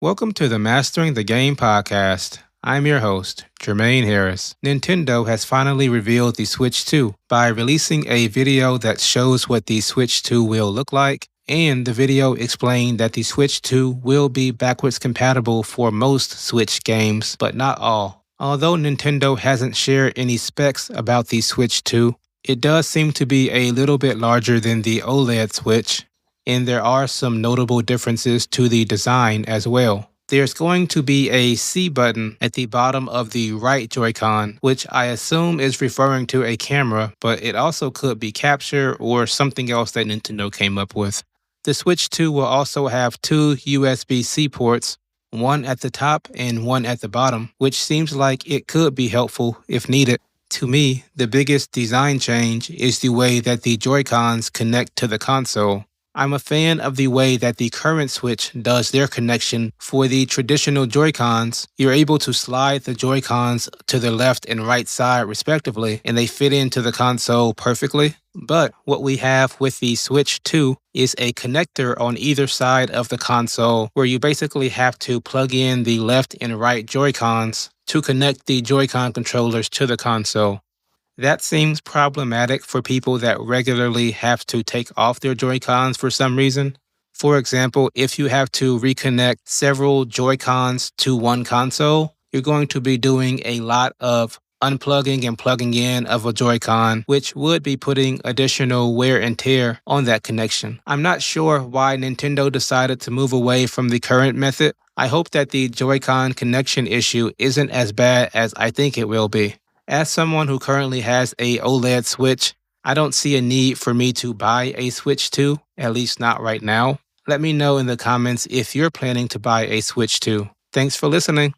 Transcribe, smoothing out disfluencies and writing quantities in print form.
Welcome to the Mastering the Game podcast. I'm your host, Jermaine Harris. Nintendo has finally revealed the Switch 2 by releasing a video that shows what the Switch 2 will look like, and the video explained that the Switch 2 will be backwards compatible for most Switch games, but not all. Although Nintendo hasn't shared any specs about the Switch 2, it does seem to be a little bit larger than the OLED Switch, and there are some notable differences to the design as well. There's going to be a C button at the bottom of the right Joy-Con, which I assume is referring to a camera, but it also could be capture or something else that Nintendo came up with. The Switch 2 will also have two USB-C ports, one at the top and one at the bottom, which seems like it could be helpful if needed. To me, the biggest design change is the way that the Joy-Cons connect to the console. I'm a fan of the way that the current Switch does their connection. For the traditional Joy-Cons, you're able to slide the Joy-Cons to the left and right side respectively, and they fit into the console perfectly. But what we have with the Switch 2 is a connector on either side of the console where you basically have to plug in the left and right Joy-Cons to connect the Joy-Con controllers to the console. That seems problematic for people that regularly have to take off their Joy-Cons for some reason. For example, if you have to reconnect several Joy-Cons to one console, you're going to be doing a lot of unplugging and plugging in of a Joy-Con, which would be putting additional wear and tear on that connection. I'm not sure why Nintendo decided to move away from the current method. I hope that the Joy-Con connection issue isn't as bad as I think it will be. As someone who currently has a OLED Switch, I don't see a need for me to buy a Switch 2, at least not right now. Let me know in the comments if you're planning to buy a Switch 2. Thanks for listening.